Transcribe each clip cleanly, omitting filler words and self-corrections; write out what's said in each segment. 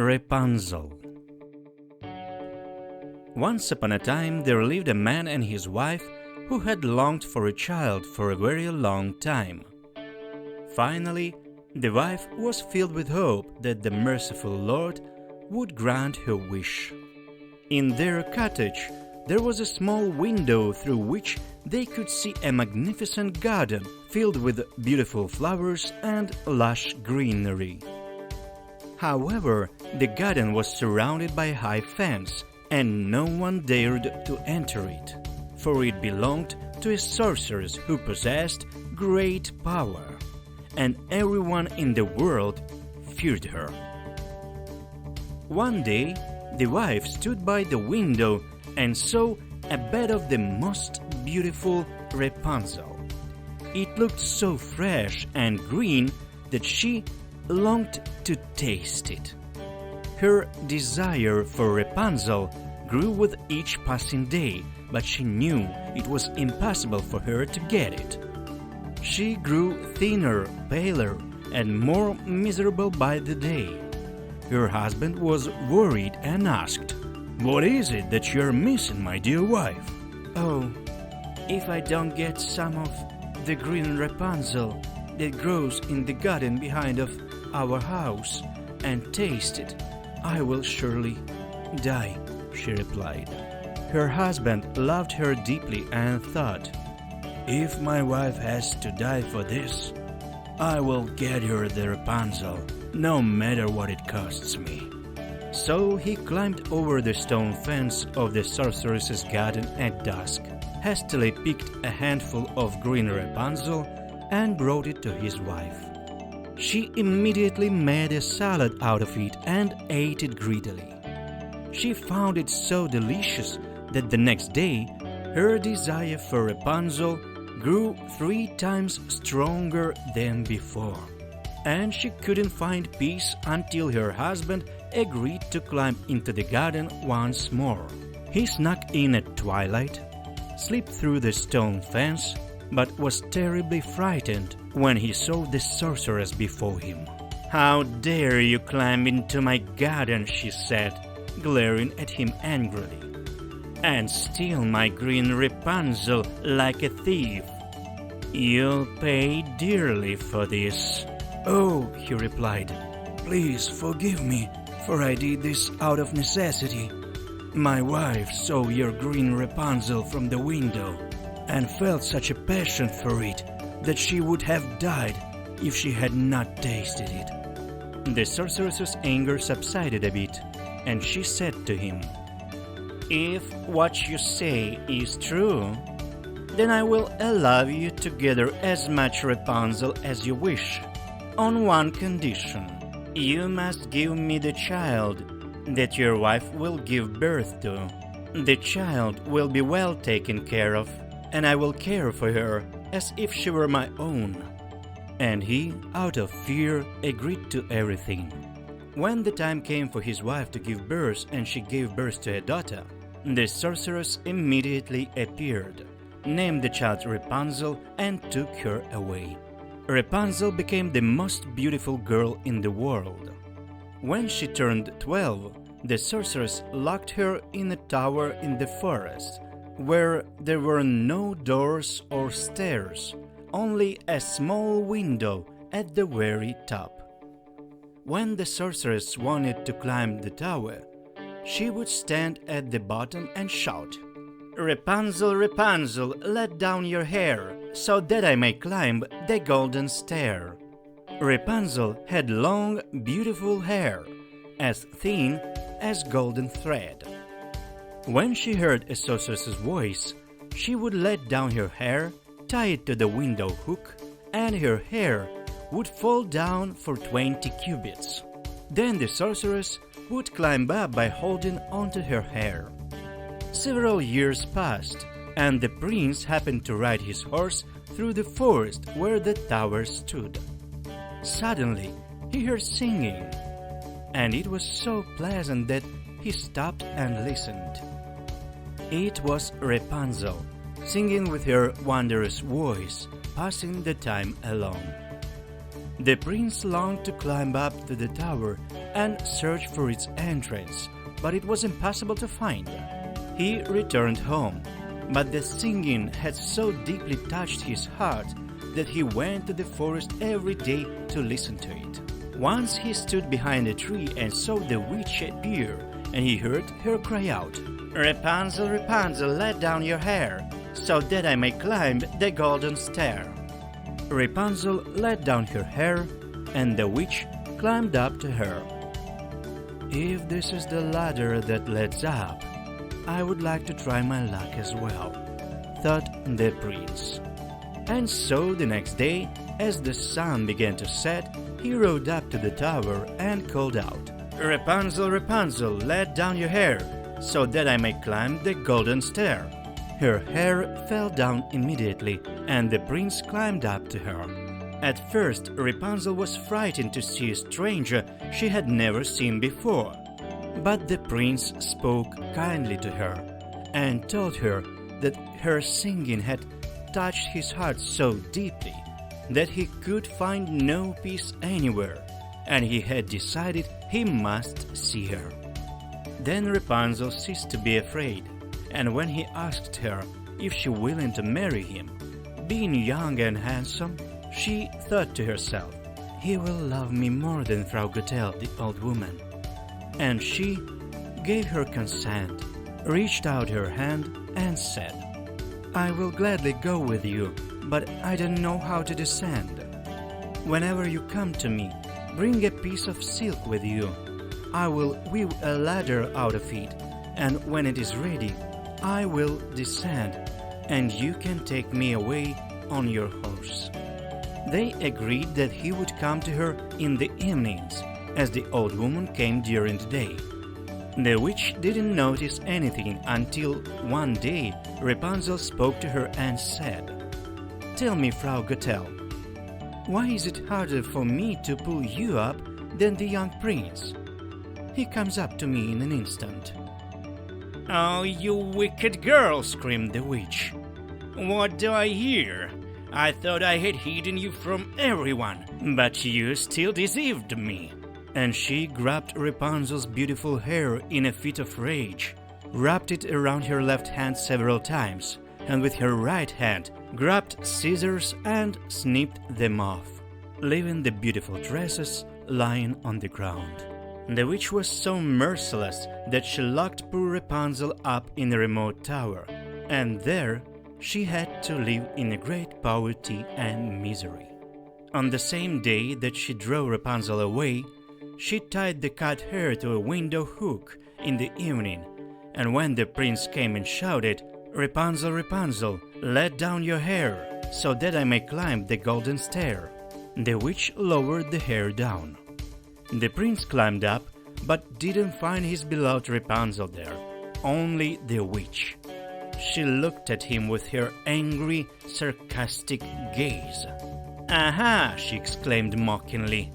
Rapunzel. Once upon a time there lived a man and his wife who had longed for a child for a very long time. Finally, the wife was filled with hope that the merciful Lord would grant her wish. In their cottage there was a small window through which they could see a magnificent garden filled with beautiful flowers and lush greenery. However, the garden was surrounded by a high fence, and no one dared to enter it, for it belonged to a sorceress who possessed great power, and everyone in the world feared her. One day, the wife stood by the window and saw a bed of the most beautiful Rapunzel. It looked so fresh and green that she longed to taste it. Her desire for Rapunzel grew with each passing day, but she knew it was impossible for her to get it. She grew thinner, paler, and more miserable by the day. Her husband was worried and asked, "What is it that you're missing, my dear wife?" "Oh, if I don't get some of the green Rapunzel that grows in the garden behind of our house and taste it, I will surely die," she replied. Her husband loved her deeply and thought, "If my wife has to die for this, I will get her the Rapunzel, no matter what it costs me." So he climbed over the stone fence of the sorceress's garden at dusk, hastily picked a handful of green Rapunzel and brought it to his wife. She immediately made a salad out of it and ate it greedily. She found it so delicious that the next day her desire for Rapunzel grew 3 times stronger than before, and she couldn't find peace until her husband agreed to climb into the garden once more. He snuck in at twilight, slipped through the stone fence, but was terribly frightened when he saw the sorceress before him. "How dare you climb into my garden," she said, glaring at him angrily, "and steal my green Rapunzel like a thief? You'll pay dearly for this." "Oh," he replied, "please forgive me, for I did this out of necessity. My wife saw your green Rapunzel from the window and felt such a passion for it that she would have died if she had not tasted it." The sorceress's anger subsided a bit, and she said to him, "If what you say is true, then I will allow you to gather as much Rapunzel as you wish, on one condition. You must give me the child that your wife will give birth to. The child will be well taken care of, and I will care for her as if she were my own." And he, out of fear, agreed to everything. When the time came for his wife to give birth and she gave birth to a daughter, the sorceress immediately appeared, named the child Rapunzel, and took her away. Rapunzel became the most beautiful girl in the world. When she turned 12, the sorceress locked her in a tower in the forest, where there were no doors or stairs, only a small window at the very top. When the sorceress wanted to climb the tower, she would stand at the bottom and shout, "Rapunzel, Rapunzel, let down your hair, so that I may climb the golden stair." Rapunzel had long, beautiful hair, as thin as golden thread. When she heard a sorceress's voice, she would let down her hair, tie it to the window hook, and her hair would fall down for 20 cubits. Then the sorceress would climb up by holding onto her hair. Several years passed, and the prince happened to ride his horse through the forest where the tower stood. Suddenly, he heard singing, and it was so pleasant that he stopped and listened. It was Rapunzel, singing with her wondrous voice, passing the time alone. The prince longed to climb up to the tower and search for its entrance, but it was impossible to find. He returned home, but the singing had so deeply touched his heart that he went to the forest every day to listen to it. Once he stood behind a tree and saw the witch appear, and he heard her cry out, "Rapunzel, Rapunzel, let down your hair, so that I may climb the golden stair." Rapunzel let down her hair, and the witch climbed up to her. "If this is the ladder that leads up, I would like to try my luck as well," thought the prince. And so the next day, as the sun began to set, he rode up to the tower and called out, "Rapunzel, Rapunzel, let down your hair, so that I may climb the golden stair." Her hair fell down immediately, and the prince climbed up to her. At first, Rapunzel was frightened to see a stranger she had never seen before. But the prince spoke kindly to her and told her that her singing had touched his heart so deeply that he could find no peace anywhere, and he had decided he must see her. Then Rapunzel ceased to be afraid, and when he asked her if she willing to marry him, being young and handsome, she thought to herself, "He will love me more than Frau Gretel, the old woman." And she gave her consent, reached out her hand and said, "I will gladly go with you, but I don't know how to descend. Whenever you come to me, bring a piece of silk with you. I will weave a ladder out of it, and when it is ready, I will descend, and you can take me away on your horse." They agreed that he would come to her in the evenings, as the old woman came during the day. The witch didn't notice anything until one day Rapunzel spoke to her and said, "Tell me, Frau Gretel, why is it harder for me to pull you up than the young prince? He comes up to me in an instant." "Oh, you wicked girl!" screamed the witch. "What do I hear? I thought I had hidden you from everyone, but you still deceived me." And she grabbed Rapunzel's beautiful hair in a fit of rage, wrapped it around her left hand several times, and with her right hand grabbed scissors and snipped them off, leaving the beautiful dresses lying on the ground. The witch was so merciless that she locked poor Rapunzel up in a remote tower, and there she had to live in great poverty and misery. On the same day that she drove Rapunzel away, she tied the cut hair to a window hook in the evening, and when the prince came and shouted, "Rapunzel, Rapunzel, let down your hair, so that I may climb the golden stair," the witch lowered the hair down. The prince climbed up, but didn't find his beloved Rapunzel there, only the witch. She looked at him with her angry, sarcastic gaze. "Aha!" she exclaimed mockingly.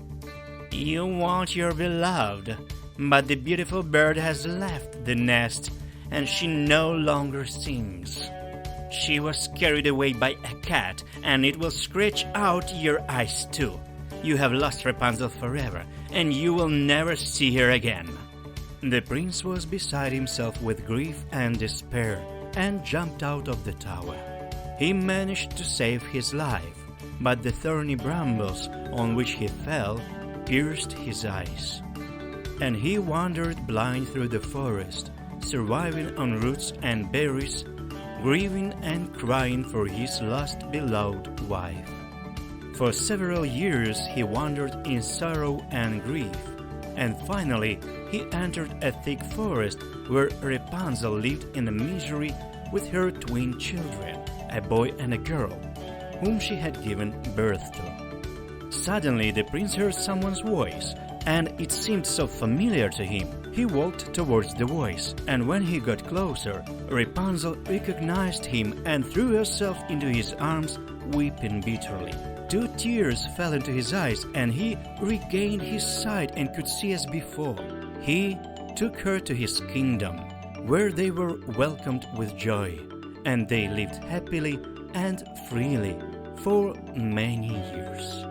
"You want your beloved, but the beautiful bird has left the nest, and she no longer sings. She was carried away by a cat, and it will scratch out your eyes too. You have lost Rapunzel forever, and you will never see her again." The prince was beside himself with grief and despair, and jumped out of the tower. He managed to save his life, but the thorny brambles on which he fell pierced his eyes, and he wandered blind through the forest, surviving on roots and berries, grieving and crying for his lost beloved wife. For several years he wandered in sorrow and grief, and finally he entered a thick forest where Rapunzel lived in misery with her twin children, a boy and a girl, whom she had given birth to. Suddenly the prince heard someone's voice, and it seemed so familiar to him. He walked towards the voice, and when he got closer, Rapunzel recognized him and threw herself into his arms, weeping bitterly. 2 tears fell into his eyes, and he regained his sight and could see as before. He took her to his kingdom, where they were welcomed with joy, and they lived happily and freely for many years.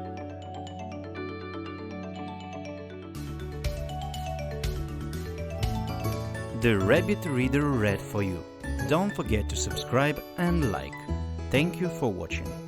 the Rabbit Reader read for you. Don't forget to subscribe and like. Thank you for watching.